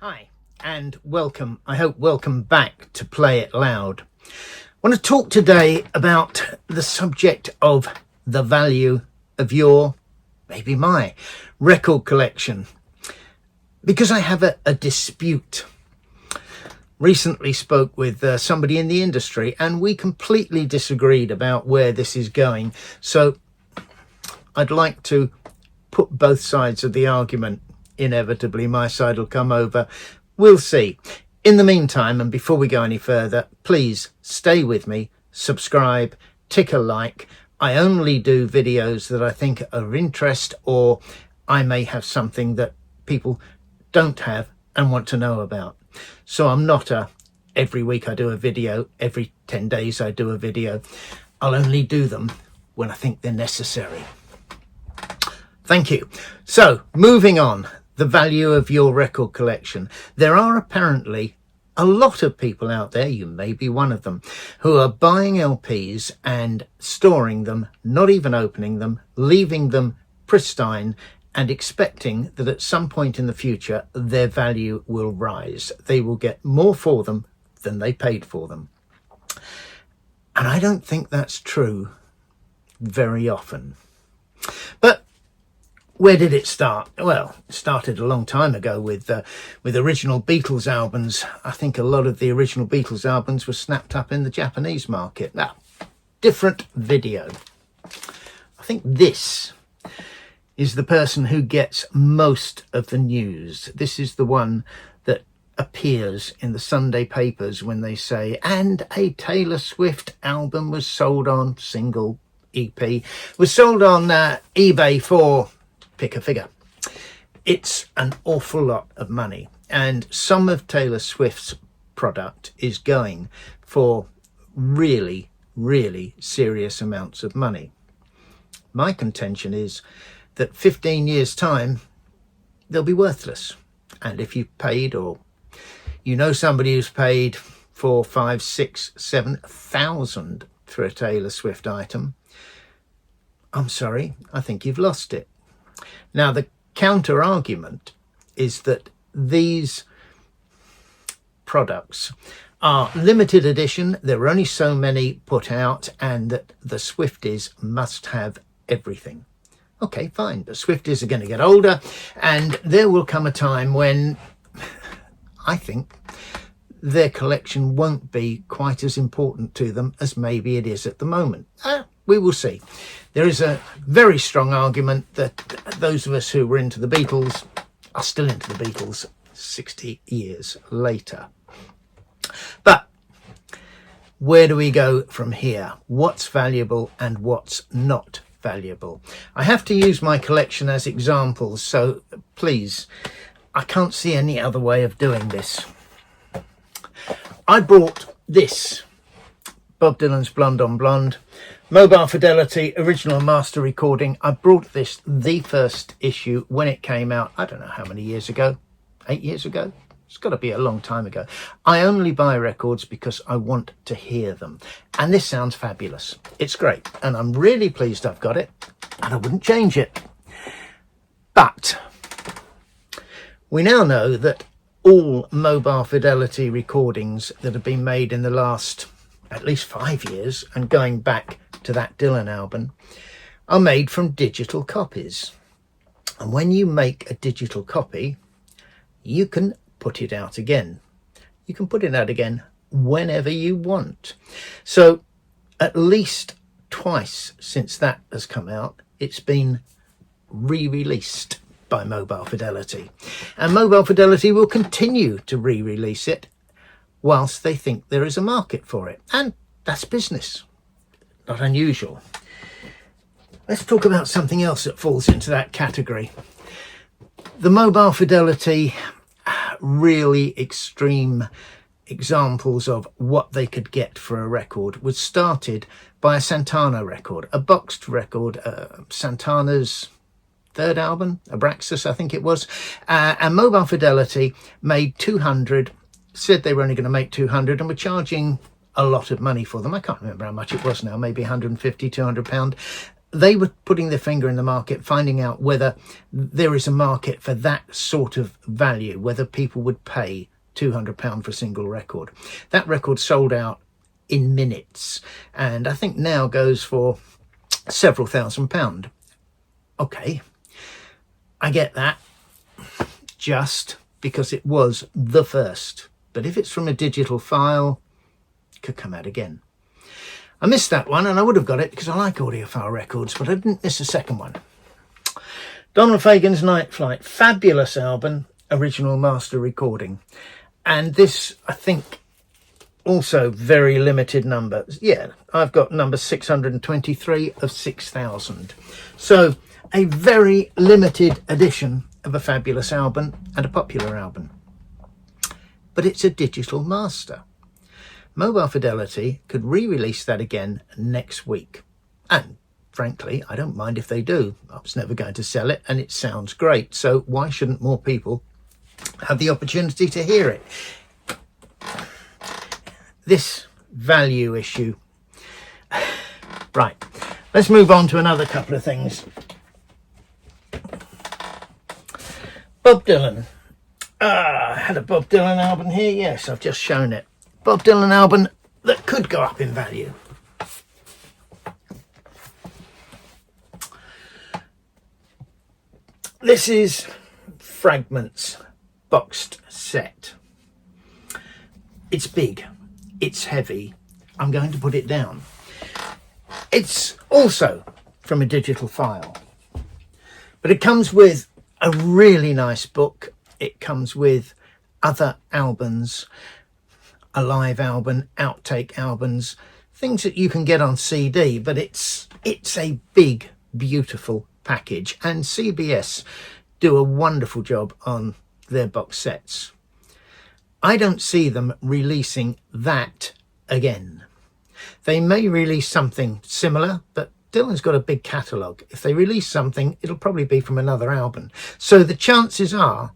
Hi and welcome, I hope welcome back to Play It Loud. I want to talk today about the subject of the value of your, maybe my, record collection. Because I have a dispute. Recently spoke with somebody in the industry and we completely disagreed about where this is going. So I'd like to put both sides of the argument. Inevitably my side will come over. We'll see. In the meantime, and before we go any further, please stay with me, subscribe, tick a like. I only do videos that I think are of interest, or I may have something that people don't have and want to know about. So I'm not every week I do a video, every 10 days I do a video. I'll only do them when I think they're necessary. Thank you. So moving on. The value of your record collection. There are apparently a lot of people out there, you may be one of them, who are buying LPs and storing them, not even opening them, leaving them pristine and expecting that at some point in the future their value will rise. They will get more for them than they paid for them. And I don't think that's true very often. But where did it start? Well, it started a long time ago with original Beatles albums. I think a lot of the original Beatles albums were snapped up in the Japanese market. Now, different video. I think this is the person who gets most of the news. This is the one that appears in the Sunday papers when they say, and a Taylor Swift album was sold on, single EP, was sold on eBay for... pick a figure. It's an awful lot of money, and some of Taylor Swift's product is going for really, really serious amounts of money. My contention is that 15 years time, they'll be worthless. And if you've paid, or you know somebody who's paid 4, 5, 6, 7,000 for a Taylor Swift item, I'm sorry, I think you've lost it. Now, the counter argument is that these products are limited edition. There are only so many put out, and that the Swifties must have everything. Okay, fine. The Swifties are going to get older, and there will come a time when I think their collection won't be quite as important to them as maybe it is at the moment. We will see. There is a very strong argument that those of us who were into the Beatles are still into the Beatles 60 years later. But where do we go from here? What's valuable and what's not valuable? I have to use my collection as examples, so please, I can't see any other way of doing this. I bought this, Bob Dylan's Blonde on Blonde, Mobile Fidelity, original master recording. I brought this, the first issue, when it came out, I don't know how many years ago, 8 years ago? It's got to be a long time ago. I only buy records because I want to hear them. And this sounds fabulous. It's great. And I'm really pleased I've got it. And I wouldn't change it. But we now know that all Mobile Fidelity recordings that have been made in the last at least 5 years, and going back to that Dylan album, are made from digital copies. And when you make a digital copy, you can put it out again. You can put it out again whenever you want. So at least twice since that has come out, it's been re-released by Mobile Fidelity. And Mobile Fidelity will continue to re-release it whilst they think there is a market for it. And that's business. Not unusual. Let's talk about something else that falls into that category. The Mobile Fidelity really extreme examples of what they could get for a record was started by a Santana record, a boxed record, Santana's third album, Abraxas I think it was, and Mobile Fidelity made 200, said they were only going to make 200 and were charging a lot of money for them. I can't remember how much it was now, maybe 150, 200 pound. they were putting their finger in the market, finding out whether there is a market for that sort of value, whether people would pay £200 for a single record. That record sold out in minutes, and I think now goes for several £1,000s. Okay, I get that, just because it was the first. But if it's from a digital file, it could come out again. I missed that one, and I would have got it because I like audiophile records, but I didn't miss a second one. Donald Fagen's Night Flight, fabulous album, original master recording. And this, I think, also very limited numbers. Yeah, I've got number 623 of 6,000. So a very limited edition of a fabulous album and a popular album. But it's a digital master. Mobile Fidelity could re-release that again next week. And frankly, I don't mind if they do. I was never going to sell it, and it sounds great. So why shouldn't more people have the opportunity to hear it? This value issue. Right, let's move on to another couple of things. Bob Dylan. I had a Bob Dylan album here. Yes, I've just shown it. Bob Dylan album that could go up in value. This is Fragments boxed set. It's big, it's heavy. I'm going to put it down. It's also from a digital file, but it comes with a really nice book. It comes with other albums, a live album, outtake albums, things that you can get on CD, but it's a big, beautiful package, and CBS do a wonderful job on their box sets. I don't see them releasing that again. They may release something similar, but Dylan's got a big catalogue. If they release something, it'll probably be from another album. So the chances are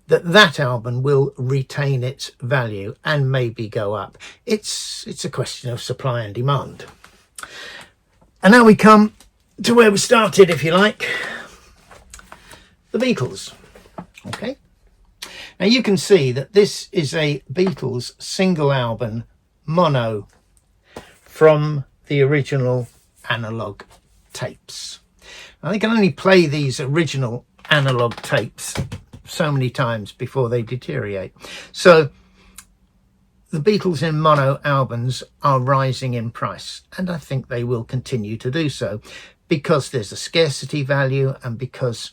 that that album will retain its value and maybe go up. It's a question of supply and demand. And now we come to where we started, if you like. The Beatles. Okay. Now you can see that this is a Beatles single album, mono, from the original analog tapes. Now, they can only play these original analog tapes so many times before they deteriorate. So the Beatles in mono albums are rising in price, and I think they will continue to do so because there's a scarcity value and because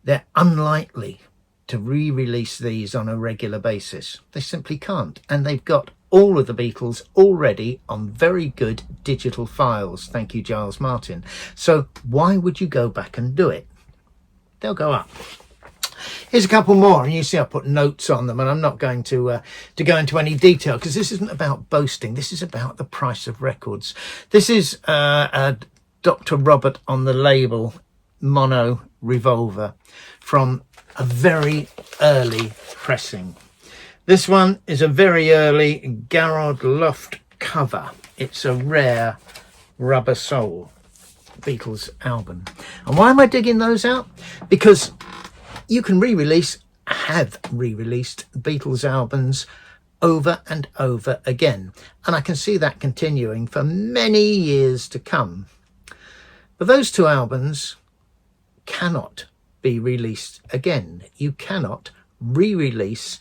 they're unlikely to re-release these on a regular basis. They simply can't, and they've got all of the Beatles already on very good digital files. Thank you, Giles Martin. So why would you go back and do it? They'll go up. Here's a couple more, and you see I put notes on them, and I'm not going to go into any detail because this isn't about boasting. This is about the price of records. This is Dr. Robert on the label mono Revolver from a very early pressing. This one is a very early Garrod Loft cover. It's a rare rubber sole Beatles album. And why am I digging those out? Because you can have re-released Beatles albums over and over again. And I can see that continuing for many years to come. But those two albums cannot be released again. You cannot re-release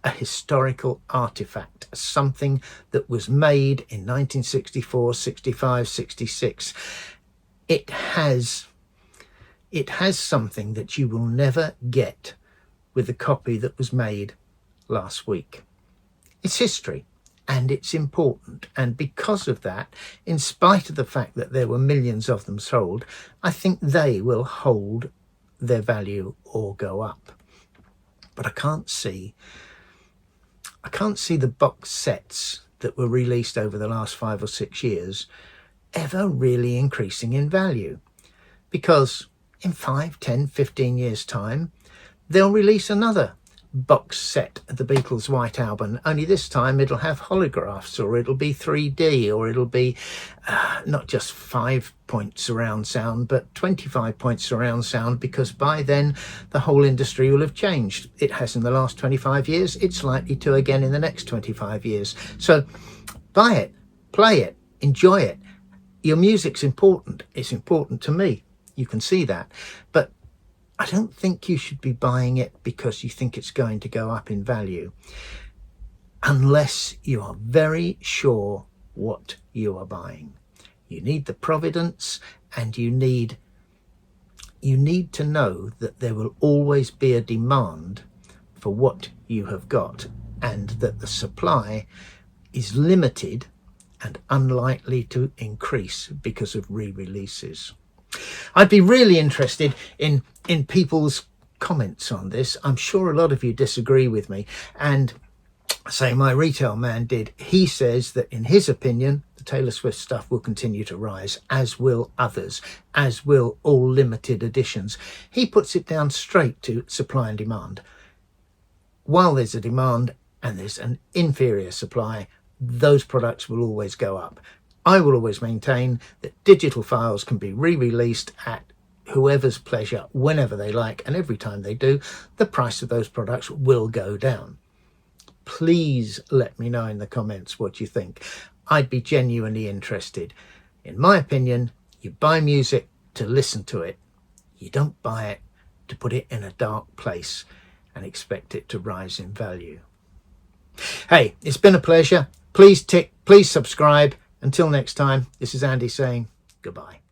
a historical artifact, something that was made in 1964, 65, 66. It has something that you will never get with the copy that was made last week. It's history and it's important. And because of that, in spite of the fact that there were millions of them sold, I think they will hold their value or go up. But I can't see the box sets that were released over the last 5 or 6 years ever really increasing in value, because in 5, 10, 15 years time they'll release another box set of the Beatles' White Album, only this time it'll have holographs, or it'll be 3D, or it'll be not just 5-point surround sound, but 25-point surround sound, because by then the whole industry will have changed. It has in the last 25 years, it's likely to again in the next 25 years. So buy it, play it, enjoy it. Your music's important. It's important to me. You can see that. But I don't think you should be buying it because you think it's going to go up in value, unless you are very sure what you are buying. You need the providence, and you need to know that there will always be a demand for what you have got, and that the supply is limited and unlikely to increase because of re-releases. I'd be really interested in people's comments on this. I'm sure a lot of you disagree with me, and say my retail man did. He says that in his opinion, the Taylor Swift stuff will continue to rise, as will others, as will all limited editions. He puts it down straight to supply and demand. While there's a demand and there's an inferior supply, those products will always go up. I will always maintain that digital files can be re-released at whoever's pleasure whenever they like, and every time they do, the price of those products will go down. Please let me know in the comments what you think. I'd be genuinely interested. In my opinion, you buy music to listen to it. You don't buy it to put it in a dark place and expect it to rise in value. Hey, it's been a pleasure. Please subscribe. Until next time, this is Andy saying goodbye.